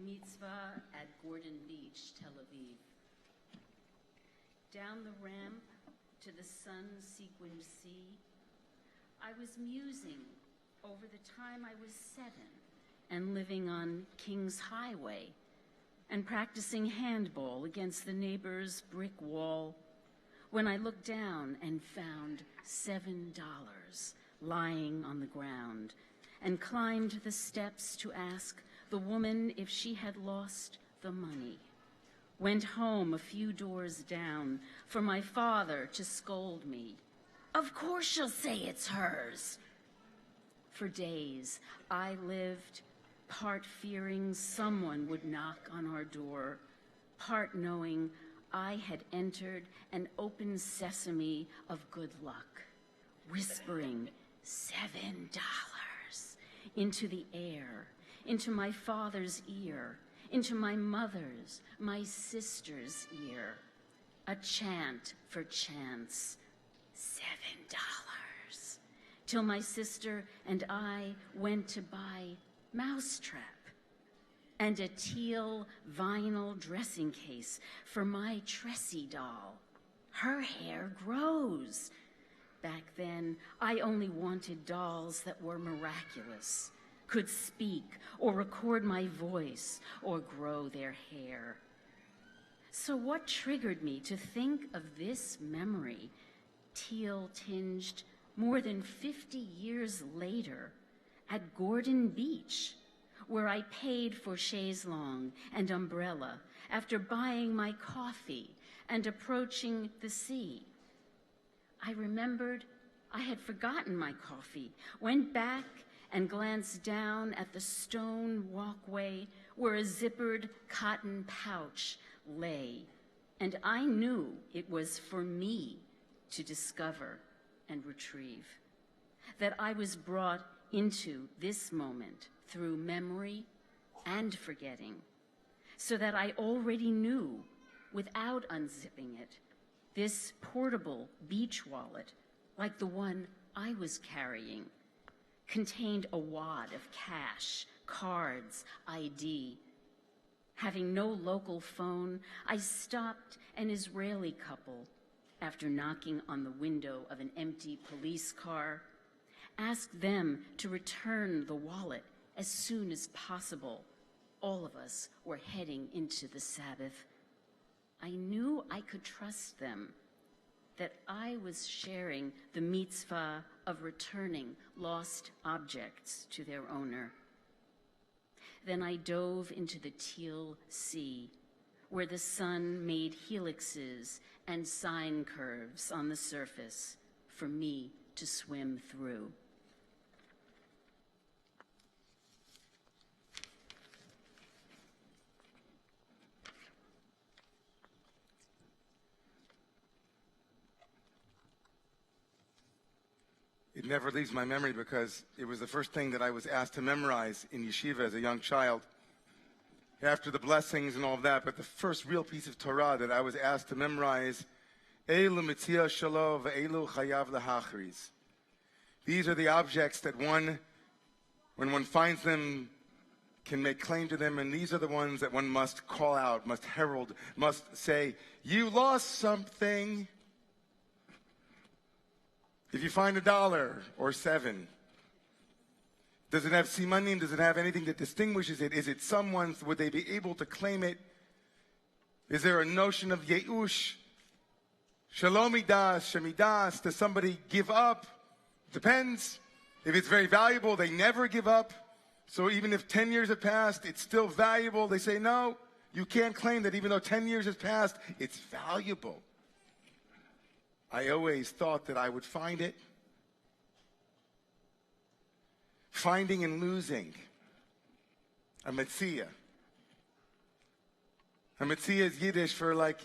Mitzvah at Gordon Beach, Tel Aviv. Down the ramp to the sun-sequined sea, I was musing over the time I was 7 and living on King's Highway and practicing handball against the neighbor's brick wall when I looked down and found $7 lying on the ground and climbed the steps to ask the woman if she had lost the money. Went home a few doors down for my father to scold me. Of course she'll say it's hers. For days, I lived part fearing someone would knock on our door, part knowing I had entered an open sesame of good luck, whispering $7 into the air, into my father's ear, into my mother's, my sister's ear, a chant for chance, $7, till my sister and I went to buy Mousetrap and a teal vinyl dressing case for my Tressie doll. Her hair grows. Back then, I only wanted dolls that were miraculous, could speak or record my voice or grow their hair. So what triggered me to think of this memory, teal-tinged more than 50 years later at Gordon Beach, where I paid for chaise longue and umbrella after buying my coffee and approaching the sea? I remembered I had forgotten my coffee, went back and glanced down at the stone walkway where a zippered cotton pouch lay, and I knew it was for me to discover and retrieve, that I was brought into this moment through memory and forgetting, so that I already knew, without unzipping it, this portable beach wallet, like the one I was carrying, contained a wad of cash, cards, ID. Having no local phone, I stopped an Israeli couple after knocking on the window of an empty police car, asked them to return the wallet as soon as possible. All of us were heading into the Sabbath. I knew I could trust them, that I was sharing the mitzvah of returning lost objects to their owner. Then I dove into the teal sea, where the sun made helixes and sine curves on the surface for me to swim through. It never leaves my memory because it was the first thing that I was asked to memorize in yeshiva as a young child. After the blessings and all of that, but the first real piece of Torah that I was asked to memorize, Eilu Mitzia Shalo ve'Eilu Chayav Lahachriz. These are the objects that one, when one finds them, can make claim to them, and these are the ones that one must call out, must herald, must say, you lost something. If you find $1 or 7, does it have simanim? Does it have anything that distinguishes it? Is it someone's? Would they be able to claim it? Is there a notion of yeush? Shalomidas, shemidas? Does somebody give up? Depends. If it's very valuable, they never give up. So even if 10 years have passed, it's still valuable. They say, no, you can't claim that even though 10 years has passed, it's valuable. I always thought that I would find it. Finding and losing. A metzia. A metzia is Yiddish for like,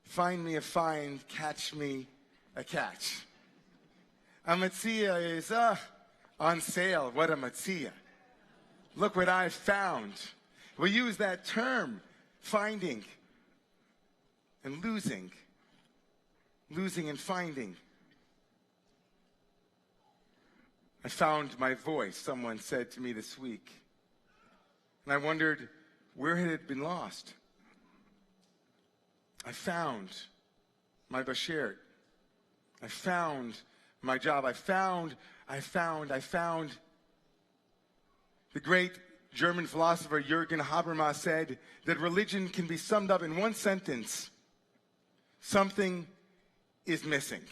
find me a find, catch me a catch. A metzia is, on sale. What a metzia. Look what I found. We use that term, finding and losing. Losing and finding. I found my voice, someone said to me this week. And I wondered, Where had it been lost? I found my Bashert. I found my job. I found. The great German philosopher Jürgen Habermas said that religion can be summed up in one sentence. Something is missing.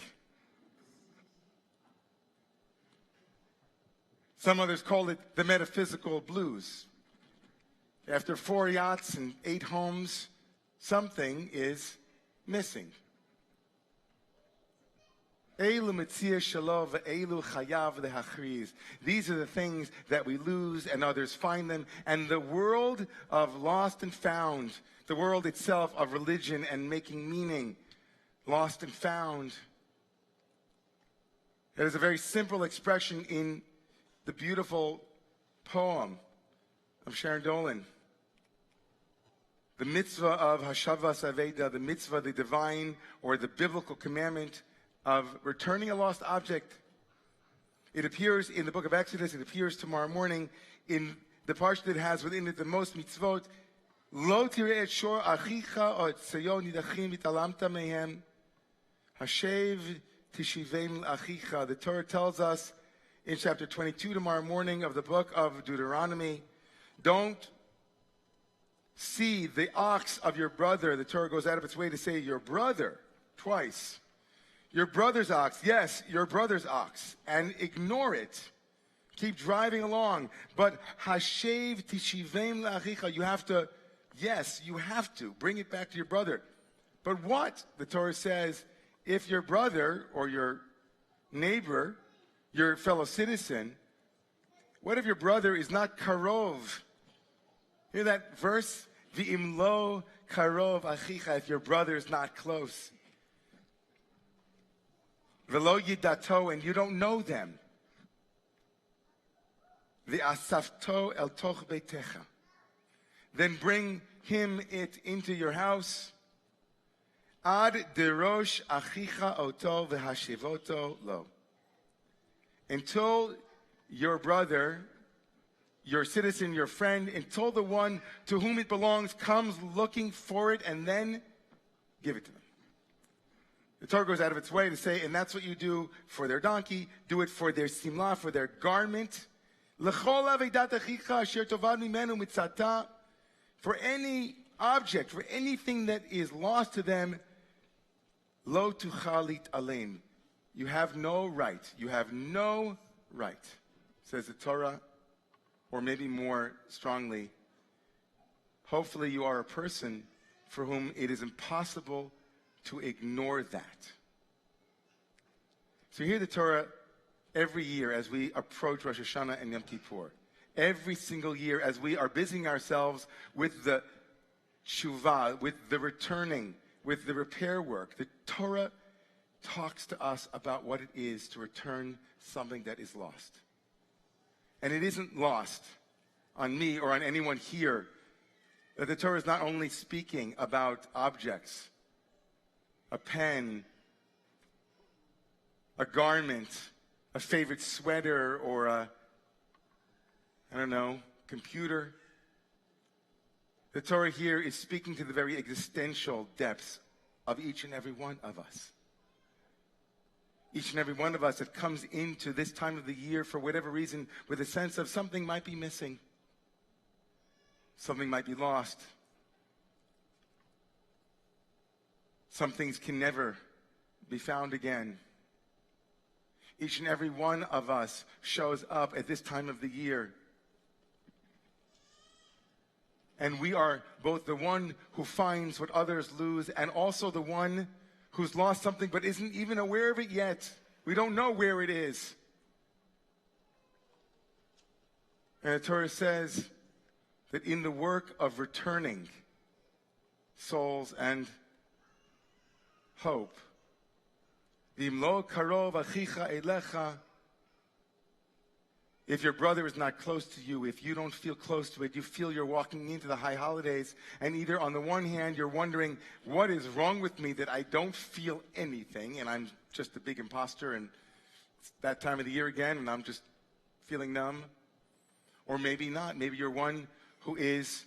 Some others call it the metaphysical blues. After 4 yachts and 8 homes, something is missing. These are the things that we lose and others find them. And the world of lost and found, the world itself of religion and making meaning, lost and found. It is a very simple expression in the beautiful poem of Sharon Dolan. The mitzvah of Hashavas Aveda, the mitzvah, the divine or the biblical commandment of returning a lost object. It appears in the book of Exodus. It appears tomorrow morning in the Parshat that has within it the most mitzvot. Lo tirei et shor achicha o et tzayon nidachim v'talamta mehem. Hashev tishivem achicha. The Torah tells us in chapter 22 tomorrow morning of the book of Deuteronomy, don't see the ox of your brother. The Torah goes out of its way to say your brother twice. Your brother's ox, yes, your brother's ox, and ignore it. Keep driving along. But hashev tishivem la'achicha, you have to bring it back to your brother. But what? The Torah says, if your brother or your neighbor, your fellow citizen, what if your brother is not karov? Hear that verse? V'im lo karov achicha, if your brother is not close. V'lo yidato, and you don't know them. V'asafto el toch beitecha. Then bring it into your house. Ad derosh achicha oto v'hashivoto lo. Until your brother, your citizen, your friend, until the one to whom it belongs comes looking for it, and then give it to them. The Torah goes out of its way to say, and that's what you do for their donkey, do it for their simla, for their garment. For any object, for anything that is lost to them, lo tuchalit alein. You have no right. You have no right, says the Torah, or maybe more strongly, hopefully you are a person for whom it is impossible to ignore that. So you hear the Torah every year as we approach Rosh Hashanah and Yom Kippur. Every single year as we are busying ourselves with the tshuva, with the returning, with the repair work. The Torah talks to us about what it is to return something that is lost. And it isn't lost on me or on anyone here. That the Torah is not only speaking about objects, a pen, a garment, a favorite sweater, or a, computer. The Torah here is speaking to the very existential depths of each and every one of us. Each and every one of us that comes into this time of the year for whatever reason with a sense of something might be missing. Something might be lost. Some things can never be found again. Each and every one of us shows up at this time of the year. And we are both the one who finds what others lose and also the one who's lost something but isn't even aware of it yet. We don't know where it is. And the Torah says that in the work of returning souls and hope, V'imlo karov achicha elecha, if your brother is not close to you, if you don't feel close to it, you feel you're walking into the high holidays, and either on the one hand you're wondering, what is wrong with me that I don't feel anything, and I'm just a big imposter, and it's that time of the year again, and I'm just feeling numb. Or maybe not. Maybe you're one who is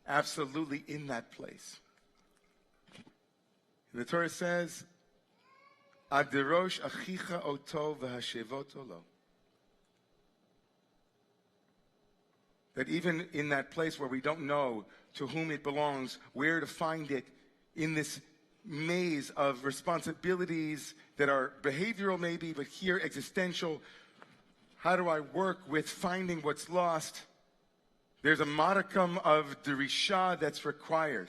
absolutely in that place. And the Torah says, Adirosh achicha oto v'hashevoto lo. That even in that place where we don't know to whom it belongs, where to find it, in this maze of responsibilities that are behavioral maybe, but here existential, how do I work with finding what's lost? There's a modicum of derisha that's required,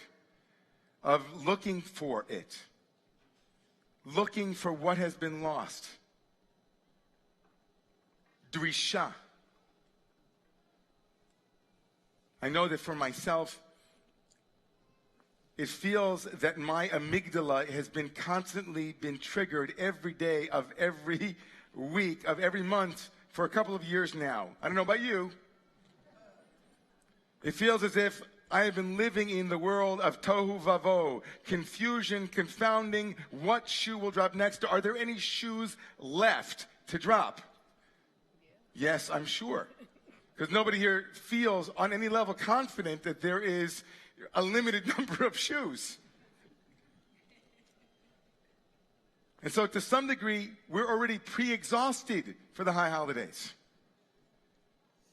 of looking for it, looking for what has been lost. Derisha. I know that for myself, it feels that my amygdala has been constantly been triggered every day of every week, of every month for a couple of years now. I don't know about you. It feels as if I have been living in the world of tohu vavo, confusion, confounding, what shoe will drop next? Are there any shoes left to drop? Yes, I'm sure. Because nobody here feels on any level confident that there is a limited number of shoes. And so to some degree, we're already pre-exhausted for the high holidays.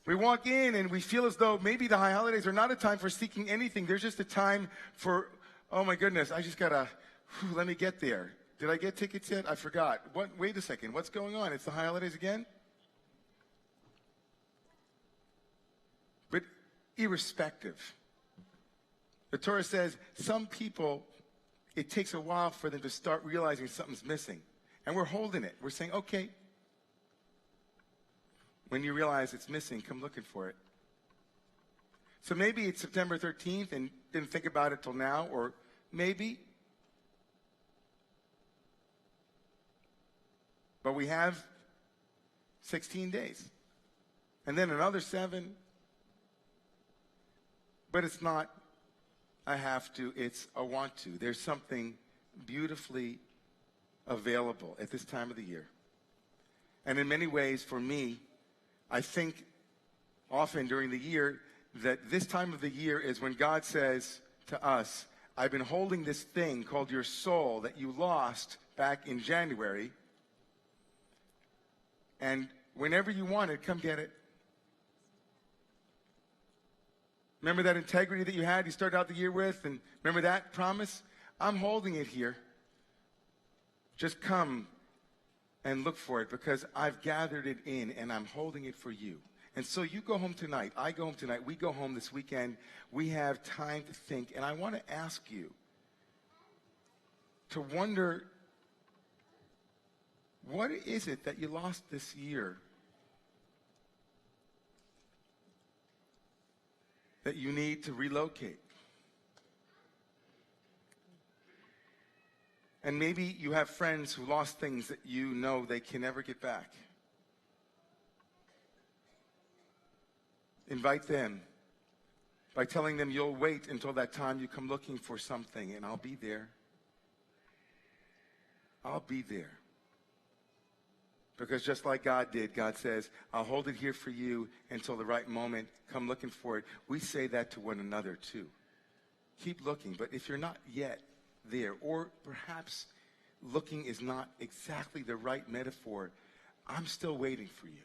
We walk in and we feel as though maybe the high holidays are not a time for seeking anything. There's just a time for, oh my goodness, I just gotta, let me get there. Did I get tickets yet? I forgot. Wait a second, what's going on? It's the high holidays again? But irrespective, the Torah says some people, it takes a while for them to start realizing something's missing. And we're holding it. We're saying, okay, when you realize it's missing, come looking for it. So maybe it's September 13th and didn't think about it till now, or maybe. But we have 16 days. And then another 7. But it's not a have to, it's a want to. There's something beautifully available at this time of the year. And in many ways, for me, I think often during the year that this time of the year is when God says to us, I've been holding this thing called your soul that you lost back in January, and whenever you want it, come get it. Remember that integrity that you had, you started out the year with, and remember that promise? I'm holding it here. Just come and look for it because I've gathered it in and I'm holding it for you. And so you go home tonight, I go home tonight, we go home this weekend, we have time to think, and I want to ask you to wonder, what is it that you lost this year that you need to relocate? And maybe you have friends who lost things that you know they can never get back. Invite them by telling them you'll wait until that time you come looking for something, and I'll be there. I'll be there. Because just like God did, God says, I'll hold it here for you until the right moment. Come looking for it. We say that to one another too. Keep looking. But if you're not yet there, or perhaps looking is not exactly the right metaphor, I'm still waiting for you.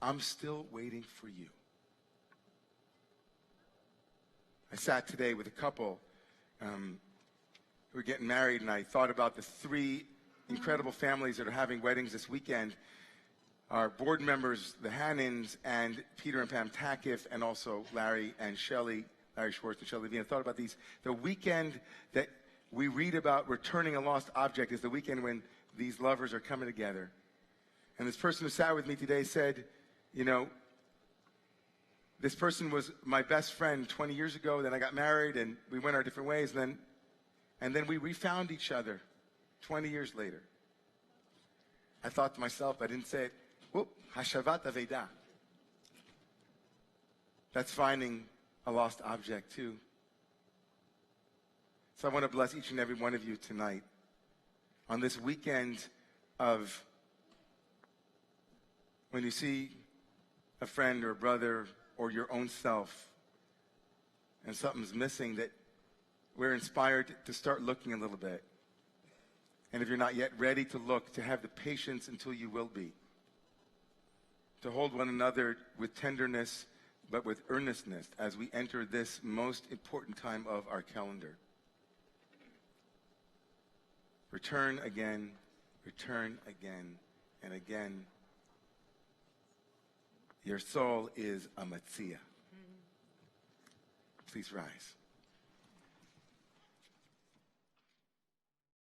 I'm still waiting for you. I sat today with a couple who were getting married, and I thought about the 3 incredible families that are having weddings this weekend. Our board members, the Hannins, and Peter and Pam Takiff, and also Larry and Shelley, Larry Schwartz and Shelley Levine. I thought about these. The weekend that we read about returning a lost object is the weekend when these lovers are coming together. And this person who sat with me today said, you know, this person was my best friend 20 years ago, then I got married and we went our different ways, and then we refound each other 20 years later. I thought to myself, I didn't say it, whoop, hashavat aveda. That's finding a lost object too. So I want to bless each and every one of you tonight on this weekend of when you see a friend or a brother or your own self and something's missing, that we're inspired to start looking a little bit. And if you're not yet ready to look, to have the patience until you will be. To hold one another with tenderness, but with earnestness as we enter this most important time of our calendar. Return again, and again. Your soul is a matzia. Please rise.